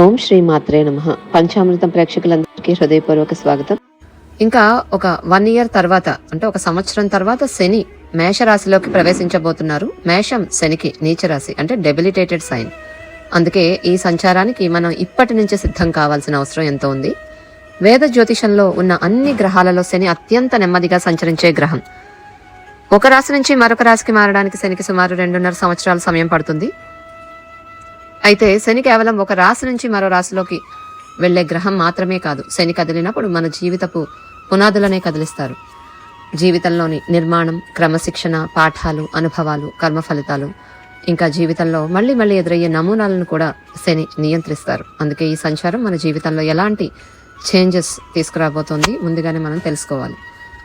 ఓం శ్రీ మాత్రే నమః. పంచామృతం ప్రేక్షకులందరికీ హృదయపూర్వక స్వాగతం. ఇంకా ఒక 1 year తర్వాత, అంటే ఒక సంవత్సరం తర్వాత శని మేషరాశిలోకి ప్రవేశించబోతున్నారు. మేషం శనికి నీచరాశి, అంటే డెబిలిటేటెడ్ సైన్. అందుకే ఈ సంచారానికి మనం ఇప్పటి నుంచే సిద్ధం కావాల్సిన అవసరం ఎంతో ఉంది. వేద జ్యోతిషంలో ఉన్న అన్ని గ్రహాలలో శని అత్యంత నెమ్మదిగా సంచరించే గ్రహం. ఒక రాశి నుంచి మరొక రాశికి మారడానికి శనికి సుమారు 2.5 సంవత్సరాల సమయం పడుతుంది. అయితే శని కేవలం ఒక రాశి నుంచి మరో రాశిలోకి వెళ్లే గ్రహం మాత్రమే కాదు. శని కదిలినప్పుడు మన జీవితపు పునాదులనే కదిలిస్తారు. జీవితంలోని నిర్మాణం, క్రమశిక్షణ, పాఠాలు, అనుభవాలు, కర్మ ఫలితాలు, ఇంకా జీవితంలో మళ్లీ మళ్లీ ఎదురయ్యే నమూనాలను కూడా శని నియంత్రిస్తారు. అందుకే ఈ సంచారం మన జీవితంలో ఎలాంటి చేంజెస్ తీసుకురాబోతోంది ముందుగానే మనం తెలుసుకోవాలి.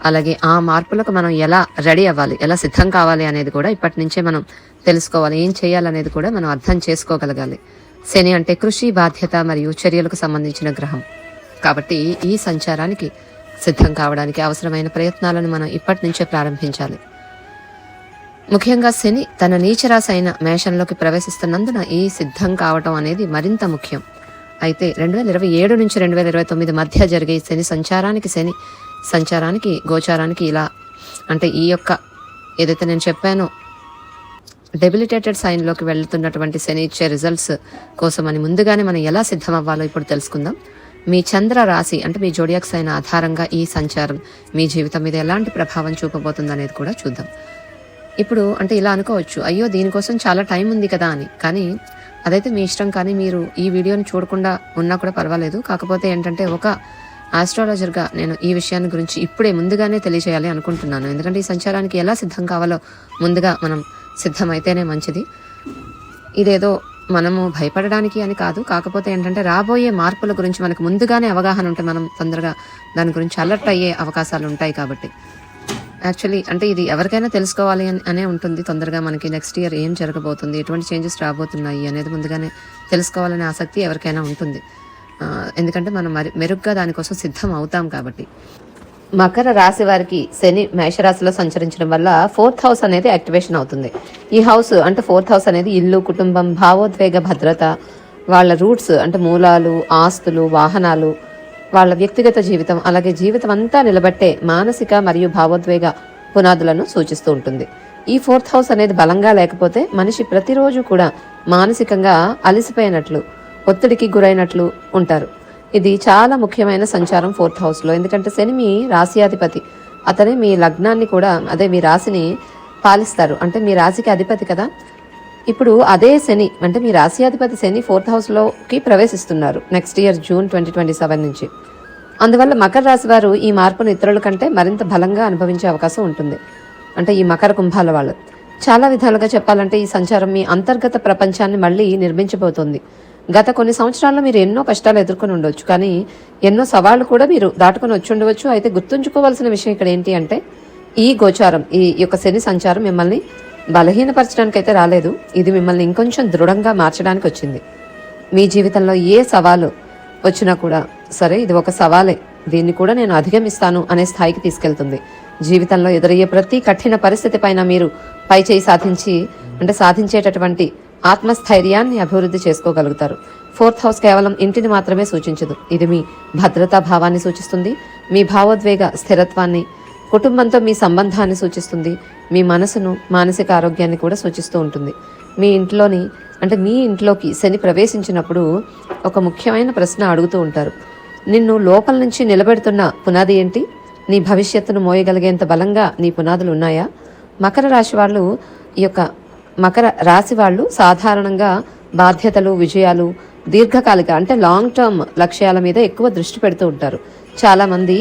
అలాగే ఆ మార్పులకు మనం ఎలా రెడీ అవ్వాలి, ఎలా సిద్ధం కావాలి అనేది కూడా ఇప్పటి నుంచే మనం తెలుసుకోవాలి. ఏం చేయాలనేది కూడా మనం అర్థం చేసుకోగలగాలి. శని అంటే కృషి, బాధ్యత మరియు చర్యలకు సంబంధించిన గ్రహం. కాబట్టి ఈ సంచారానికి సిద్ధం కావడానికి అవసరమైన ప్రయత్నాలను మనం ఇప్పటి నుంచే ప్రారంభించాలి. ముఖ్యంగా శని తన నీచరాశి అయిన మేషంలోకి ప్రవేశిస్తున్నందున ఈ సిద్ధం కావటం అనేది మరింత ముఖ్యం. అయితే 2027 నుంచి 2029 మధ్య జరిగే శని సంచారానికి గోచారానికి ఇలా, అంటే ఈ యొక్క ఏదైతే నేను చెప్పానో డెబిలిటేటెడ్ సైన్లోకి వెళ్తున్నటువంటి శని ఇచ్చే రిజల్ట్స్ కోసమని ముందుగానే మనం ఎలా సిద్ధం అవ్వాలో ఇప్పుడు తెలుసుకుందాం. మీ చంద్ర రాశి, అంటే మీ జోడియాక్ సైన్ ఆధారంగా ఈ సంచారం మీ జీవితం మీద ఎలాంటి ప్రభావం చూపబోతుంది అనేది కూడా చూద్దాం. ఇప్పుడు అంటే ఇలా అనుకోవచ్చు, అయ్యో దీనికోసం చాలా టైం ఉంది కదా అని. కానీ అదైతే మీ ఇష్టం. కానీ మీరు ఈ వీడియోని చూడకుండా ఉన్నా కూడా పర్వాలేదు. కాకపోతే ఏంటంటే ఒక ఆస్ట్రాలజర్గా నేను ఈ విషయాన్ని గురించి ఇప్పుడే ముందుగానే తెలియజేయాలి అనుకుంటున్నాను. ఎందుకంటే ఈ సంచారానికి ఎలా సిద్ధం కావాలో ముందుగా మనం సిద్ధమైతేనే మంచిది. ఇదేదో మనము భయపడడానికి అని కాదు. కాకపోతే ఏంటంటే రాబోయే మార్పుల గురించి మనకు ముందుగానే అవగాహన ఉంటే మనం తొందరగా దాని గురించి అలర్ట్ అయ్యే అవకాశాలు ఉంటాయి. కాబట్టి యాక్చువల్లీ అంటే ఇది ఎవరికైనా తెలుసుకోవాలి అనే ఉంటుంది. తొందరగా మనకి నెక్స్ట్ ఇయర్ ఏం జరగబోతుంది, ఎటువంటి చేంజెస్ రాబోతున్నాయి అనేది ముందుగానే తెలుసుకోవాలనే ఆసక్తి ఎవరికైనా ఉంటుంది. ఎందుకంటే మనం మెరుగ్గా దానికోసం సిద్ధం అవుతాం. కాబట్టి మకర రాశి వారికి శని మేషరాశిలో సంచరించడం వల్ల 4th హౌస్ అనేది యాక్టివేషన్ అవుతుంది. ఈ హౌస్ అంటే 4th హౌస్ అనేది ఇల్లు, కుటుంబం, భావోద్వేగ భద్రత, వాళ్ళ రూట్స్ అంటే మూలాలు, ఆస్తులు, వాహనాలు, వాళ్ళ వ్యక్తిగత జీవితం, అలాగే జీవితం అంతా నిలబట్టే మానసిక మరియు భావోద్వేగ పునాదులను సూచిస్తూ ఉంటుంది. ఈ 4th హౌస్ అనేది బలంగా లేకపోతే మనిషి ప్రతిరోజు కూడా మానసికంగా అలసిపోయినట్లు, ఒత్తిడికి గురైనట్లు ఉంటారు. ఇది చాలా ముఖ్యమైన సంచారం 4th హౌస్లో. ఎందుకంటే శని మీ రాశియాధిపతి. అతనే మీ లగ్నాన్ని కూడా, అదే మీ రాశిని పాలిస్తారు. అంటే మీ రాశికి అధిపతి కదా. ఇప్పుడు అదే శని, అంటే మీ రాశియాధిపతి శని 4th హౌస్లోకి ప్రవేశిస్తున్నారు నెక్స్ట్ ఇయర్ జూన్ 2027 నుంచి. అందువల్ల మకర రాశి వారు ఈ మార్పును ఇతరుల కంటే మరింత బలంగా అనుభవించే అవకాశం ఉంటుంది. అంటే ఈ మకర కుంభాల వాళ్ళు చాలా విధాలుగా చెప్పాలంటే ఈ సంచారం మీ అంతర్గత ప్రపంచాన్ని మళ్ళీ నిర్మించబోతోంది. గత కొన్ని సంవత్సరాల్లో మీరు ఎన్నో కష్టాలు ఎదుర్కొని ఉండొచ్చు, కానీ ఎన్నో సవాళ్లు కూడా మీరు దాటుకొని వచ్చి ఉండవచ్చు. అయితే గుర్తుంచుకోవాల్సిన విషయం ఇక్కడ ఏంటి అంటే ఈ గోచారం, ఈ యొక్క శని సంచారం మిమ్మల్ని బలహీనపరచడానికి అయితే రాలేదు. ఇది మిమ్మల్ని ఇంకొంచెం దృఢంగా మార్చడానికి వచ్చింది. మీ జీవితంలో ఏ సవాలు వచ్చినా కూడా సరే, ఇది ఒక సవాలే, దీన్ని కూడా నేను అధిగమిస్తాను అనే స్థాయికి తీసుకెళ్తుంది. జీవితంలో ఎదురయ్యే ప్రతి కఠిన పరిస్థితి పైన మీరు పై చేయి సాధించేటటువంటి ఆత్మస్థైర్యాన్ని అభివృద్ధి చేసుకోగలుగుతారు. 4th హౌస్ కేవలం ఇంటిని మాత్రమే సూచించదు. ఇది మీ భద్రతా భావాన్ని సూచిస్తుంది, మీ భావోద్వేగ స్థిరత్వాన్ని, కుటుంబంతో మీ సంబంధాన్ని సూచిస్తుంది, మీ మనసును, మానసిక ఆరోగ్యాన్ని కూడా సూచిస్తూ ఉంటుంది. మీ ఇంట్లోకి శని ప్రవేశించినప్పుడు ఒక ముఖ్యమైన ప్రశ్న అడుగుతూ ఉంటారు. నిన్ను లోపల నుంచి నిలబెడుతున్న పునాది ఏంటి? నీ భవిష్యత్తును మోయగలిగేంత బలంగా నీ పునాదులు ఉన్నాయా? మకర రాశి వాళ్ళు సాధారణంగా బాధ్యతలు, విజయాలు, దీర్ఘకాలిక అంటే లాంగ్ టర్మ్ లక్ష్యాల మీద ఎక్కువ దృష్టి పెడుతూ ఉంటారు. చాలా మంది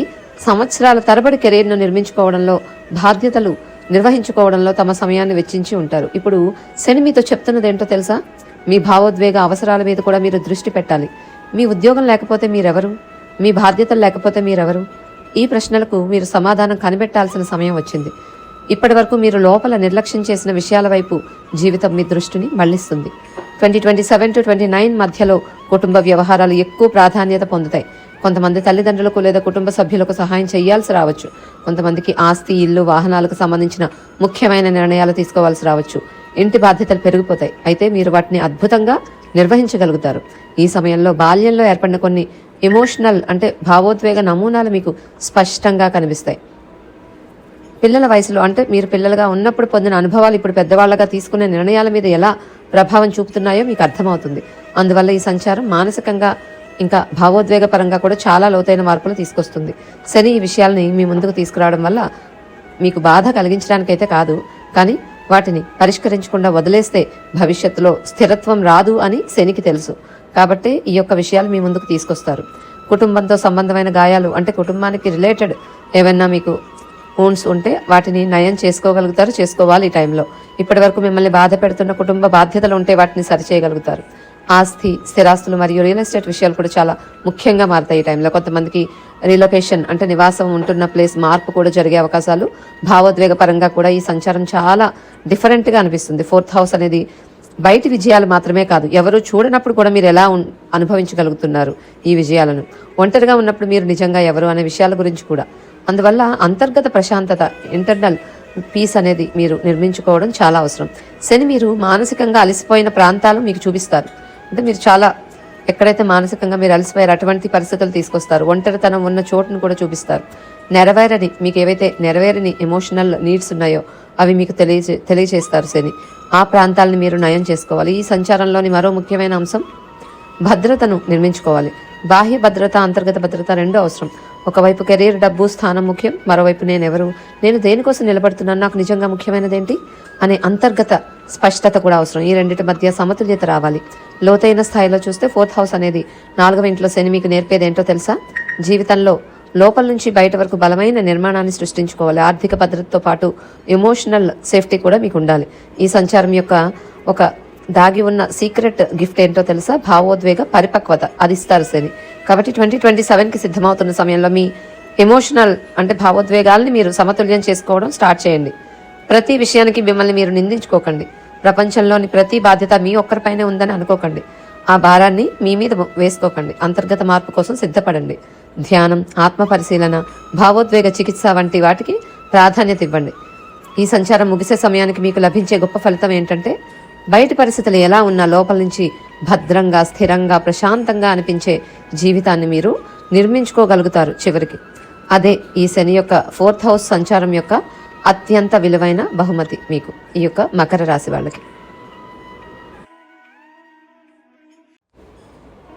సంవత్సరాల తరబడి కెరీర్ను నిర్మించుకోవడంలో, బాధ్యతలు నిర్వహించుకోవడంలో తమ సమయాన్ని వెచ్చించి ఉంటారు. ఇప్పుడు శని మీతో చెప్తున్నది ఏంటో తెలుసా? మీ భావోద్వేగ అవసరాల మీద కూడా మీరు దృష్టి పెట్టాలి. మీ ఉద్యోగం లేకపోతే మీరెవరు? మీ బాధ్యతలు లేకపోతే మీరెవరు? ఈ ప్రశ్నలకు మీరు సమాధానం కనిపెట్టాల్సిన సమయం వచ్చింది. ఇప్పటి వరకు మీరు లోపల నిర్లక్ష్యం చేసిన విషయాల వైపు జీవితం మీ దృష్టిని మళ్లిస్తుంది. 2027 to 29 మధ్యలో కుటుంబ వ్యవహారాలు ఎక్కువ ప్రాధాన్యత పొందుతాయి. కొంతమంది తల్లిదండ్రులకు లేదా కుటుంబ సభ్యులకు సహాయం చేయాల్సి రావచ్చు. కొంతమందికి ఆస్తి, ఇల్లు, వాహనాలకు సంబంధించిన ముఖ్యమైన నిర్ణయాలు తీసుకోవాల్సి రావచ్చు. ఇంటి బాధ్యతలు పెరిగిపోతాయి. అయితే మీరు వాటిని అద్భుతంగా నిర్వహించగలుగుతారు. ఈ సమయంలో బాల్యంలో ఏర్పడిన కొన్ని ఎమోషనల్ అంటే భావోద్వేగ నమూనాలు మీకు స్పష్టంగా కనిపిస్తాయి. పిల్లల వయసులో అంటే మీరు పిల్లలుగా ఉన్నప్పుడు పొందిన అనుభవాలు ఇప్పుడు పెద్దవాళ్లగా తీసుకునే నిర్ణయాల మీద ఎలా ప్రభావం చూపుతున్నాయో మీకు అర్థమవుతుంది. అందువల్ల ఈ సంచారం మానసికంగా ఇంకా భావోద్వేగ పరంగా కూడా చాలా లోతైన మార్పులు తీసుకొస్తుంది. శని ఈ విషయాల్ని మీ ముందుకు తీసుకురావడం వల్ల మీకు బాధ కలిగించడానికైతే కాదు, కానీ వాటిని పరిష్కరించకుండా వదిలేస్తే భవిష్యత్తులో స్థిరత్వం రాదు అని శనికి తెలుసు. కాబట్టి ఈ యొక్క విషయాలు మీ ముందుకు తీసుకొస్తారు. కుటుంబంతో సంబంధమైన గాయాలు అంటే కుటుంబానికి రిలేటెడ్ ఏమైనా మీకు వూండ్స్ ఉంటే వాటిని నయం చేసుకోగలుగుతారు, చేసుకోవాలి ఈ టైంలో. ఇప్పటి వరకు మిమ్మల్ని బాధ పెడుతున్న కుటుంబ బాధ్యతలు ఉంటే వాటిని సరిచేయగలుగుతారు. ఆస్తి, స్థిరాస్తులు మరియు రియల్ ఎస్టేట్ విషయాలు కూడా చాలా ముఖ్యంగా మారుతాయి ఈ టైంలో. కొంతమందికి రీలొకేషన్ అంటే నివాసం ఉంటున్న ప్లేస్ మార్పు కూడా జరిగే అవకాశాలు. భావోద్వేగ పరంగా కూడా ఈ సంచారం చాలా డిఫరెంట్గా అనిపిస్తుంది. 4th హౌస్ అనేది బయటి విజయాలు మాత్రమే కాదు, ఎవరు చూడనప్పుడు కూడా మీరు ఎలా అనుభవించగలుగుతున్నారు ఈ విజయాలను, ఒంటరిగా ఉన్నప్పుడు మీరు నిజంగా ఎవరు అనే విషయాల గురించి కూడా. అందువల్ల అంతర్గత ప్రశాంతత, ఇంటర్నల్ పీస్ అనేది మీరు నిర్మించుకోవడం చాలా అవసరం. శని మీరు మానసికంగా అలసిపోయిన ప్రాంతాలు మీకు చూపిస్తారు. అంటే మీరు చాలా ఎక్కడైతే మానసికంగా మీరు అలసిపోయారు అటువంటి పరిస్థితులు తీసుకొస్తారు. ఒంటరితనం ఉన్న చోటును కూడా చూపిస్తారు. మీకు ఏవైతే నెరవేరని ఎమోషనల్ నీడ్స్ ఉన్నాయో అవి మీకు తెలియజేస్తారు శని. ఆ ప్రాంతాలను మీరు నయం చేసుకోవాలి. ఈ సంచారంలోని మరో ముఖ్యమైన అంశం భద్రతను నిర్మించుకోవాలి. బాహ్య భద్రత, అంతర్గత భద్రత రెండూ అవసరం. ఒకవైపు కెరీర్, డబ్బు, స్థానం ముఖ్యం. మరోవైపు నేను దేనికోసం నిలబడుతున్నాను, నాకు నిజంగా ముఖ్యమైనదేంటి అనే అంతర్గత స్పష్టత కూడా అవసరం. ఈ రెండింటి మధ్య సమతుల్యత రావాలి. లోతైన స్థాయిలో చూస్తే 4th హౌస్ అనేది 4వ ఇంట్లో శని మీకు నేర్పేదేంటో తెలుసా? జీవితంలో లోపల నుంచి బయట వరకు బలమైన నిర్మాణాన్ని సృష్టించుకోవాలి. ఆర్థిక భద్రతతో పాటు ఎమోషనల్ సేఫ్టీ కూడా మీకు ఉండాలి. ఈ సంచారం యొక్క ఒక దాగి ఉన్న సీక్రెట్ గిఫ్ట్ ఏంటో తెలుసా? భావోద్వేగ పరిపక్వత. అది ఇస్తారు శని. కాబట్టి 2027కి సిద్ధమవుతున్న సమయంలో మీ ఎమోషనల్ అంటే భావోద్వేగాల్ని మీరు సమతుల్యం చేసుకోవడం స్టార్ట్ చేయండి. ప్రతి విషయానికి మిమ్మల్ని మీరు నిందించుకోకండి. ప్రపంచంలోని ప్రతి బాధ్యత మీ ఒక్కరిపైనే ఉందని అనుకోకండి. ఆ భారాన్ని మీ మీద వేసుకోకండి. అంతర్గత మార్పు కోసం సిద్ధపడండి. ధ్యానం, ఆత్మ పరిశీలన, భావోద్వేగ చికిత్స వంటి వాటికి ప్రాధాన్యత ఇవ్వండి. ఈ సంచారం ముగిసే సమయానికి మీకు లభించే గొప్ప ఫలితం ఏంటంటే బయటి పరిస్థితులు ఎలా ఉన్నా లోపల నుంచి భద్రంగా, స్థిరంగా, ప్రశాంతంగా అనిపించే జీవితాన్ని మీరు నిర్మించుకోగలుగుతారు చివరికి. అదే ఈ శని యొక్క 4th హౌస్ సంచారం యొక్క అత్యంత విలువైన బహుమతి మీకు, ఈ యొక్క మకర రాశి వాళ్ళకి.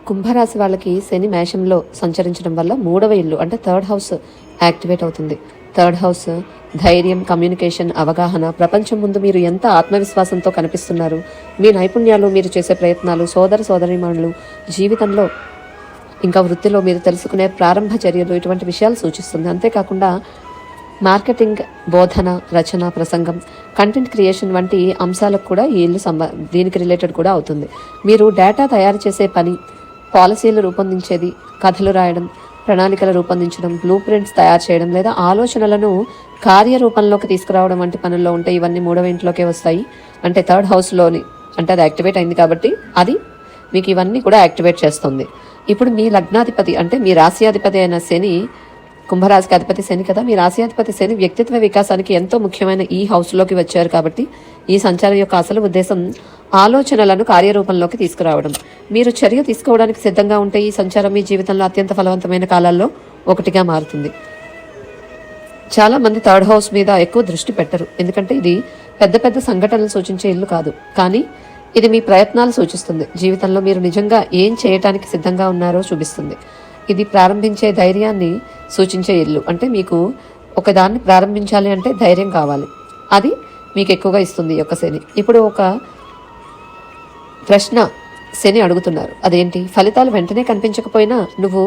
కుంభరాశి వాళ్ళకి శని మేషంలో సంచరించడం వల్ల 3వ ఇల్లు అంటే 3rd హౌస్ యాక్టివేట్ అవుతుంది. 3rd హౌస్ ధైర్యం, కమ్యూనికేషన్, అవగాహన, ప్రపంచం ముందు మీరు ఎంత ఆత్మవిశ్వాసంతో కనిపిస్తున్నారు, మీ నైపుణ్యాలు, మీరు చేసే ప్రయత్నాలు, సోదరీమణులు జీవితంలో ఇంకా వృత్తిలో మీరు తెలుసుకునే ప్రారంభ చర్యలు, ఇటువంటి విషయాలు సూచిస్తుంది. అంతేకాకుండా మార్కెటింగ్, బోధన, రచన, ప్రసంగం, కంటెంట్ క్రియేషన్ వంటి అంశాలకు కూడా ఈ ఇల్లు దీనికి రిలేటెడ్ కూడా అవుతుంది. మీరు డేటా తయారు చేసే పని, పాలసీలు రూపొందించేది, కథలు రాయడం, ప్రణాళికలు రూపొందించడం, బ్లూ ప్రింట్స్ తయారు చేయడం లేదా ఆలోచనలను కార్యరూపంలోకి తీసుకురావడం వంటి పనుల్లో ఉంటే ఇవన్నీ 3వ ఇంట్లోకే వస్తాయి. అంటే 3rd హౌస్లోని అంటే అది యాక్టివేట్ అయింది కాబట్టి అది మీకు ఇవన్నీ కూడా యాక్టివేట్ చేస్తుంది. ఇప్పుడు మీ లగ్నాధిపతి అంటే మీ రాశ్యాధిపతి అయిన శని, కుంభరాశికి అధిపతి శని కదా, మీ రాశ్యాధిపతి శని వ్యక్తిత్వ వికాసానికి ఎంతో ముఖ్యమైన ఈ హౌస్లోకి వచ్చారు. కాబట్టి ఈ సంచారం యొక్క అసలు ఉద్దేశం ఆలోచనలను కార్యరూపంలోకి తీసుకురావడం. మీరు చర్య తీసుకోవడానికి సిద్ధంగా ఉంటే ఈ సంచారం మీ జీవితంలో అత్యంత ఫలవంతమైన కాలాల్లో ఒకటిగా మారుతుంది. చాలా మంది 3rd హౌస్ మీద ఎక్కువ దృష్టి పెట్టరు, ఎందుకంటే ఇది పెద్ద పెద్ద సంఘటనలు సూచించే ఇల్లు కాదు. కానీ ఇది మీ ప్రయత్నాలు సూచిస్తుంది. జీవితంలో మీరు నిజంగా ఏం చేయటానికి సిద్ధంగా ఉన్నారో చూపిస్తుంది. ఇది ప్రారంభించే ధైర్యాన్ని సూచించే ఇల్లు. అంటే మీకు ఒకదాన్ని ప్రారంభించాలి అంటే ధైర్యం కావాలి, అది మీకు ఎక్కువగా ఇస్తుంది ఈ యొక్క శని. ఇప్పుడు ఒక ప్రశ్న శని అడుగుతున్నారు, అదేంటి? ఫలితాలు వెంటనే కనిపించకపోయినా నువ్వు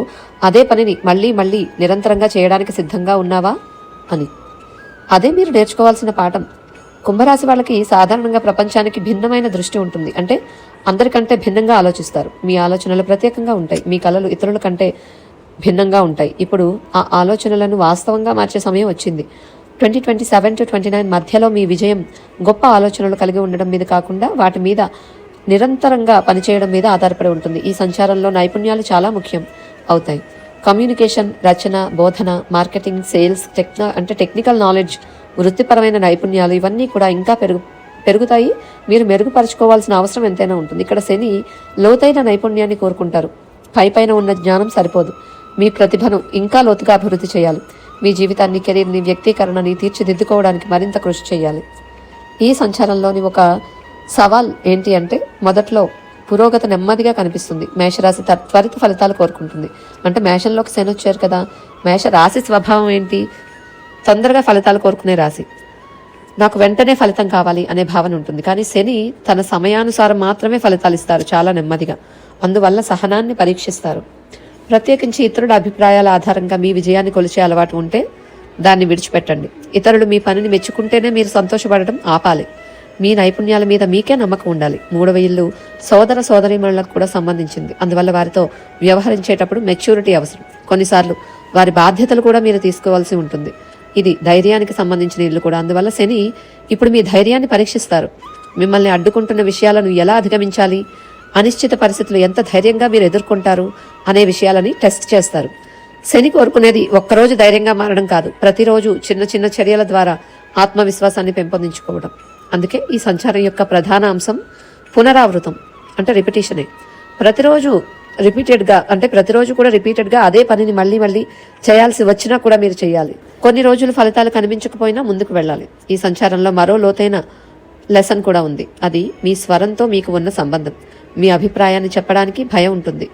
అదే పనిని మళ్ళీ మళ్ళీ నిరంతరంగా చేయడానికి సిద్ధంగా ఉన్నావా అని. అదే మీరు నేర్చుకోవాల్సిన పాఠం. కుంభరాశి వాళ్ళకి సాధారణంగా ప్రపంచానికి భిన్నమైన దృష్టి ఉంటుంది. అంటే అందరికంటే భిన్నంగా ఆలోచిస్తారు. మీ ఆలోచనలు ప్రత్యేకంగా ఉంటాయి, మీ కళలు ఇతరుల కంటే భిన్నంగా ఉంటాయి. ఇప్పుడు ఆ ఆలోచనలను వాస్తవంగా మార్చే సమయం వచ్చింది. 2027 to 29 మధ్యలో మీ విజయం గొప్ప ఆలోచనలు కలిగి ఉండడం మీద కాకుండా వాటి మీద నిరంతరంగా పనిచేయడం మీద ఆధారపడి ఉంటుంది. ఈ సంచారంలో నైపుణ్యాలు చాలా ముఖ్యం అవుతాయి. కమ్యూనికేషన్, రచన, బోధన, మార్కెటింగ్, సేల్స్, టెక్నికల్ నాలెడ్జ్, వృత్తిపరమైన నైపుణ్యాలు ఇవన్నీ కూడా ఇంకా పెరుగుతాయి. మీరు మెరుగుపరుచుకోవాల్సిన అవసరం ఎంతైనా ఉంటుంది. ఇక్కడ శని లోతైన నైపుణ్యాన్ని కోరుకుంటారు. పైపైన ఉన్న జ్ఞానం సరిపోదు. మీ ప్రతిభను ఇంకా లోతుగా అభివృద్ధి చేయాలి. మీ జీవితాన్ని, కెరీర్ని, వ్యక్తీకరణని తీర్చిదిద్దుకోవడానికి మరింత కృషి చేయాలి. ఈ సంచారంలోని ఒక సవాల్ ఏంటి అంటే, మొదట్లో పురోగతి నెమ్మదిగా కనిపిస్తుంది. మేషరాశి త్వరిత ఫలితాలు కోరుకుంటుంది. అంటే మేషంలోకి శని వచ్చారు కదా, మేష రాశి స్వభావం ఏంటి? తొందరగా ఫలితాలు కోరుకునే రాశి. నాకు వెంటనే ఫలితం కావాలి అనే భావన ఉంటుంది. కానీ శని తన సమయానుసారం మాత్రమే ఫలితాలు ఇస్తారు, చాలా నెమ్మదిగా. అందువల్ల సహనాన్ని పరీక్షిస్తారు. ప్రత్యేకించి ఇతరుల అభిప్రాయాల ఆధారంగా మీ విజయాన్ని కొలిచే అలవాటు ఉంటే దాన్ని విడిచిపెట్టండి. ఇతరులు మీ పనిని మెచ్చుకుంటేనే మీరు సంతోషపడటం ఆపాలి. మీ నైపుణ్యాల మీద మీకే నమ్మకం ఉండాలి. 3వ ఇల్లు సోదర సోదరీమణులకు కూడా సంబంధించింది. అందువల్ల వారితో వ్యవహరించేటప్పుడు మెచ్యూరిటీ అవసరం. కొన్నిసార్లు వారి బాధ్యతలు కూడా మీరు తీసుకోవాల్సి ఉంటుంది. ఇది ధైర్యానికి సంబంధించిన ఇల్లు కూడా. అందువల్ల శని ఇప్పుడు మీ ధైర్యాన్ని పరీక్షిస్తారు. మిమ్మల్ని అడ్డుకుంటున్న విషయాలను ఎలా అధిగమించాలి, అనిశ్చిత పరిస్థితులు ఎంత ధైర్యంగా మీరు ఎదుర్కొంటారు అనే విషయాలని టెస్ట్ చేస్తారు. శని కోరుకునేది ఒక్కరోజు ధైర్యంగా మారడం కాదు, ప్రతిరోజు చిన్న చిన్న చర్యల ద్వారా ఆత్మవిశ్వాసాన్ని పెంపొందించుకోవడం. అందుకే ఈ సంచారం యొక్క ప్రధాన అంశం పునరావృతం, అంటే రిపిటేషనే. ప్రతిరోజు కూడా రిపీటెడ్గా అదే పనిని మళ్ళీ మళ్ళీ చేయాల్సి వచ్చినా కూడా మీరు చేయాలి. కొన్ని రోజులు ఫలితాలు కనిపించకపోయినా ముందుకు వెళ్ళాలి. ఈ సంచారంలో మరో లోతైన లెసన్ కూడా ఉంది. అది మీ స్వరంతో మీకు ఉన్న సంబంధం. మీ అభిప్రాయాన్ని చెప్పడానికి భయం ఉంటుంది.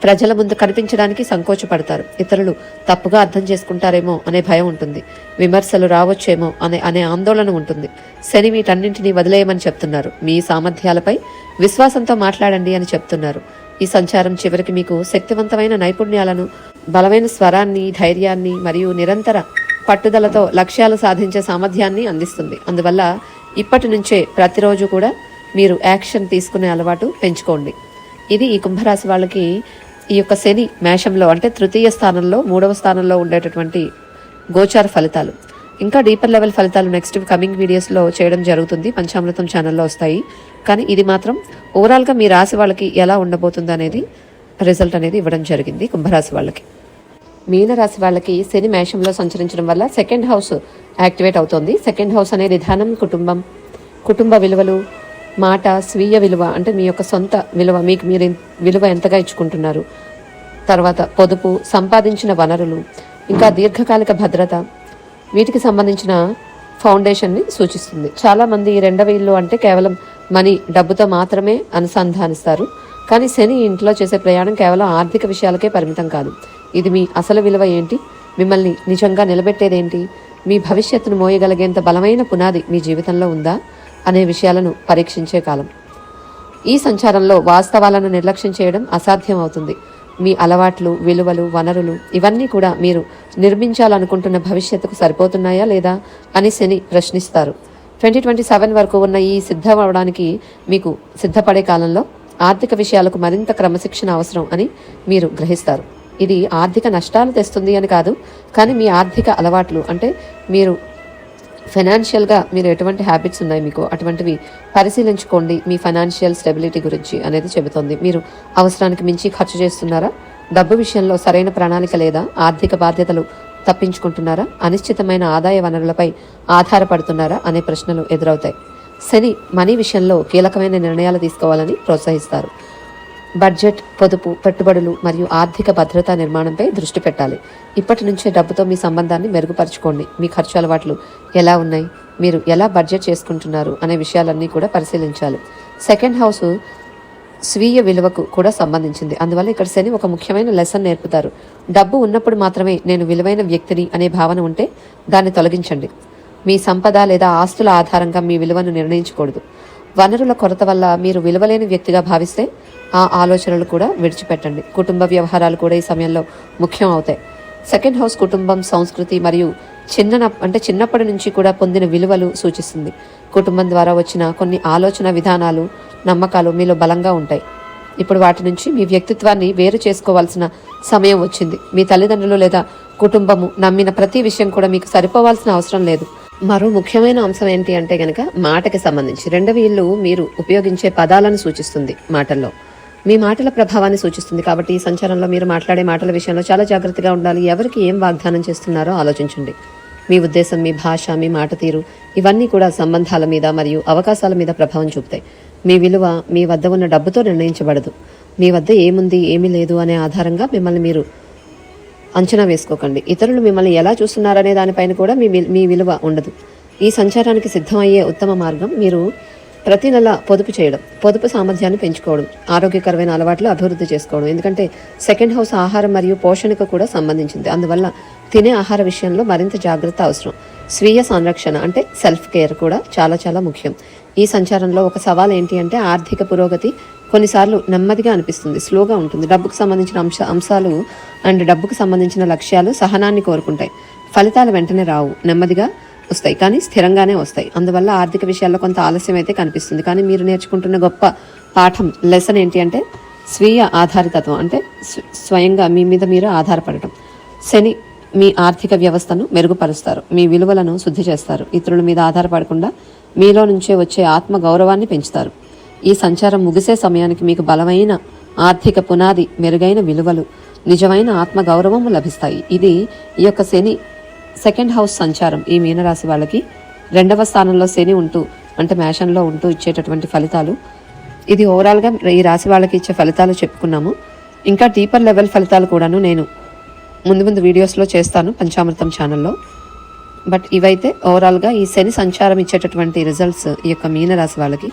ప్రజల ముందు కనిపించడానికి సంకోచపడతారు. ఇతరులు తప్పుగా అర్థం చేసుకుంటారేమో అనే భయం ఉంటుంది. విమర్శలు రావచ్చేమో అనే ఆందోళన ఉంటుంది. శని వీటన్నింటినీ వదిలేయమని చెప్తున్నారు. మీ సామర్థ్యాలపై విశ్వాసంతో మాట్లాడండి అని చెప్తున్నారు. ఈ సంచారం చివరికి మీకు శక్తివంతమైన నైపుణ్యాలను, బలమైన స్వరాన్ని, ధైర్యాన్ని మరియు నిరంతర పట్టుదలతో లక్ష్యాలు సాధించే సామర్థ్యాన్ని అందిస్తుంది. అందువల్ల ఇప్పటి నుంచే ప్రతిరోజు కూడా మీరు యాక్షన్ తీసుకునే అలవాటు పెంచుకోండి. ఇది ఈ కుంభరాశి వాళ్ళకి ఈ యొక్క శని మేషంలో, అంటే తృతీయ స్థానంలో 3వ స్థానంలో ఉండేటటువంటి గోచార ఫలితాలు. ఇంకా డీపర్ లెవెల్ ఫలితాలు నెక్స్ట్ కమింగ్ వీడియోస్లో చేయడం జరుగుతుంది. పంచామృతం ఛానల్లో వస్తాయి. కానీ ఇది మాత్రం ఓవరాల్గా మీ రాశి వాళ్ళకి ఎలా ఉండబోతుంది అనేది రిజల్ట్ అనేది ఇవ్వడం జరిగింది. కుంభరాశి వాళ్ళకి, మీనరాశి వాళ్ళకి శని మేషంలో సంచరించడం వల్ల సెకండ్ హౌస్ యాక్టివేట్ అవుతుంది. సెకండ్ హౌస్ అనే విధానం కుటుంబ విలువలు, మాట, స్వీయ విలువ, అంటే మీ యొక్క సొంత విలువ, మీకు మీరు విలువ ఎంతగా ఇచ్చుకుంటున్నారు, తర్వాత పొదుపు, సంపాదించిన వనరులు, ఇంకా దీర్ఘకాలిక భద్రత, వీటికి సంబంధించిన ఫౌండేషన్ని సూచిస్తుంది. చాలామంది 2వ ఇల్లు అంటే కేవలం మనీ, డబ్బుతో మాత్రమే అనుసంధానిస్తారు. కానీ శని ఇంట్లో చేసే ప్రయాణం కేవలం ఆర్థిక విషయాలకే పరిమితం కాదు. ఇది మీ అసలు విలువ ఏంటి, మిమ్మల్ని నిజంగా నిలబెట్టేదేంటి, మీ భవిష్యత్తును మోయగలిగేంత బలమైన పునాది మీ జీవితంలో ఉందా అనే విషయాలను పరీక్షించే కాలం. ఈ సంచారంలో వాస్తవాలను నిర్లక్ష్యం చేయడం అసాధ్యం అవుతుంది. మీ అలవాట్లు, విలువలు, వనరులు ఇవన్నీ కూడా మీరు నిర్మించాలనుకుంటున్న భవిష్యత్తుకు సరిపోతున్నాయా లేదా అని శని ప్రశ్నిస్తారు. 2027 వరకు ఉన్న ఈ సిద్ధమవడానికి మీకు సిద్ధపడే కాలంలో ఆర్థిక విషయాలకు మరింత క్రమశిక్షణ అవసరం అని మీరు గ్రహిస్తారు. ఇది ఆర్థిక నష్టాలు తెస్తుంది అని కాదు, కానీ మీ ఆర్థిక అలవాట్లు, అంటే మీరు ఫైనాన్షియల్గా మీరు ఎటువంటి హ్యాబిట్స్ ఉన్నాయి మీకు, అటువంటివి పరిశీలించుకోండి. మీ ఫైనాన్షియల్ స్టెబిలిటీ గురించి అనేది చెబుతోంది. మీరు అవసరానికి మించి ఖర్చు చేస్తున్నారా, డబ్బు విషయంలో సరైన ప్రణాళిక లేదా, ఆర్థిక బాధ్యతలు తప్పించుకుంటున్నారా, అనిశ్చితమైన ఆదాయ వనరులపై ఆధారపడుతున్నారా అనే ప్రశ్నలు ఎదురవుతాయి. శని మనీ విషయంలో కీలకమైన నిర్ణయాలు తీసుకోవాలని ప్రోత్సహిస్తారు. బడ్జెట్, పొదుపు, పెట్టుబడులు మరియు ఆర్థిక భద్రతా నిర్మాణంపై దృష్టి పెట్టాలి. ఇప్పటి నుంచే డబ్బుతో మీ సంబంధాన్ని మెరుగుపరచుకోండి. మీ ఖర్చు అలవాట్లు ఎలా ఉన్నాయి, మీరు ఎలా బడ్జెట్ చేసుకుంటున్నారు అనే విషయాలన్నీ కూడా పరిశీలించాలి. సెకండ్ హౌస్ స్వీయ విలువకు కూడా సంబంధించింది. అందువల్ల ఇక్కడ శని ఒక ముఖ్యమైన లెసన్ నేర్పుతారు. డబ్బు ఉన్నప్పుడు మాత్రమే నేను విలువైన వ్యక్తిని అనే భావన ఉంటే దాన్ని తొలగించండి. మీ సంపద లేదా ఆస్తుల ఆధారంగా మీ విలువను నిర్ణయించకూడదు. వనరుల కొరత వల్ల మీరు విలువలేని వ్యక్తిగా భావిస్తే ఆ ఆలోచనలు కూడా విడిచిపెట్టండి. కుటుంబ వ్యవహారాలు కూడా ఈ సమయంలో ముఖ్యం అవుతాయి. సెకండ్ హౌస్ కుటుంబం, సంస్కృతి మరియు చిన్నప్పటి నుంచి కూడా పొందిన విలువలు సూచిస్తుంది. కుటుంబం ద్వారా వచ్చిన కొన్ని ఆలోచన విధానాలు, నమ్మకాలు మీలో బలంగా ఉంటాయి. ఇప్పుడు వాటి నుంచి మీ వ్యక్తిత్వాన్ని వేరు చేసుకోవాల్సిన సమయం వచ్చింది. మీ తల్లిదండ్రులు లేదా కుటుంబము నమ్మిన ప్రతి విషయం కూడా మీకు సరిపోవాల్సిన అవసరం లేదు. మరో ముఖ్యమైన అంశం ఏంటి అంటే గనక మాటకి సంబంధించి 2వ ఇల్లు మీరు ఉపయోగించే పదాలను సూచిస్తుంది. మాటల్లో మీ మాటల ప్రభావాన్ని సూచిస్తుంది. కాబట్టి ఈ సంచారంలో మీరు మాట్లాడే మాటల విషయంలో చాలా జాగ్రత్తగా ఉండాలి. ఎవరికి ఏం వాగ్దానం చేస్తున్నారో ఆలోచించండి. మీ ఉద్దేశం, మీ భాష, మీ మాట తీరు ఇవన్నీ కూడా సంబంధాల మీద మరియు అవకాశాల మీద ప్రభావం చూపుతాయి. మీ విలువ మీ వద్ద ఉన్న డబ్బుతో నిర్ణయించబడదు. మీ వద్ద ఏముంది ఏమీ లేదు అనే ఆధారంగా మిమ్మల్ని మీరు అంచనా వేసుకోకండి. ఇతరులు మిమ్మల్ని ఎలా చూస్తున్నారనే దానిపైన కూడా మీ విలువ ఉండదు. ఈ సంచారానికి సిద్ధమయ్యే ఉత్తమ మార్గం మీరు ప్రతి నెల పొదుపు చేయడం, పొదుపు సామర్థ్యాన్ని పెంచుకోవడం, ఆరోగ్యకరమైన అలవాట్లు అభివృద్ధి చేసుకోవడం. ఎందుకంటే సెకండ్ హౌస్ ఆహారం మరియు పోషణకు కూడా సంబంధించింది. అందువల్ల తినే ఆహార విషయంలో మరింత జాగ్రత్త అవసరం. స్వీయ సంరక్షణ అంటే సెల్ఫ్ కేర్ కూడా చాలా చాలా ముఖ్యం. ఈ సంచారంలో ఒక సవాల్ ఏంటి అంటే ఆర్థిక పురోగతి కొన్నిసార్లు నెమ్మదిగా అనిపిస్తుంది, స్లోగా ఉంటుంది. డబ్బుకు సంబంధించిన అంశాలు అండ్ డబ్బుకు సంబంధించిన లక్ష్యాలు సహనాన్ని కోరుకుంటాయి. ఫలితాలు వెంటనే రావు, నెమ్మదిగా వస్తాయి, కానీ స్థిరంగానే వస్తాయి. అందువల్ల ఆర్థిక విషయాల్లో కొంత ఆలస్యం అయితే కనిపిస్తుంది. కానీ మీరు నేర్చుకుంటున్న గొప్ప పాఠం, లెసన్ ఏంటి అంటే స్వీయ ఆధారితత్వం, అంటే స్వయంగా మీ మీద మీరు ఆధారపడటం. శని మీ ఆర్థిక వ్యవస్థను మెరుగుపరుస్తారు, మీ విలువలను శుద్ధి చేస్తారు, ఇతరుల మీద ఆధారపడకుండా మీలో నుంచే వచ్చే ఆత్మ గౌరవాన్ని పెంచుతారు. ఈ సంచారం ముగిసే సమయానికి మీకు బలమైన ఆర్థిక పునాది, మెరుగైన విలువలు, నిజమైన ఆత్మ గౌరవము లభిస్తాయి. ఇది ఈ యొక్క శని సెకండ్ హౌస్ సంచారం ఈ మీనరాశి వాళ్ళకి 2వ స్థానంలో శని ఉంటూ, అంటే మేషంలో ఉంటూ ఇచ్చేటటువంటి ఫలితాలు. ఇది ఓవరాల్గా ఈ రాశి వాళ్ళకి ఇచ్చే ఫలితాలు చెప్పుకున్నాము. ఇంకా డీపర్ లెవెల్ ఫలితాలు కూడాను నేను ముందు వీడియోస్లో చేస్తాను పంచామృతం ఛానల్లో. బట్ ఇవైతే ఓవరాల్గా ఈ శని సంచారం ఇచ్చేటటువంటి రిజల్ట్స్ ఈ యొక్క మీనరాశి వాళ్ళకి.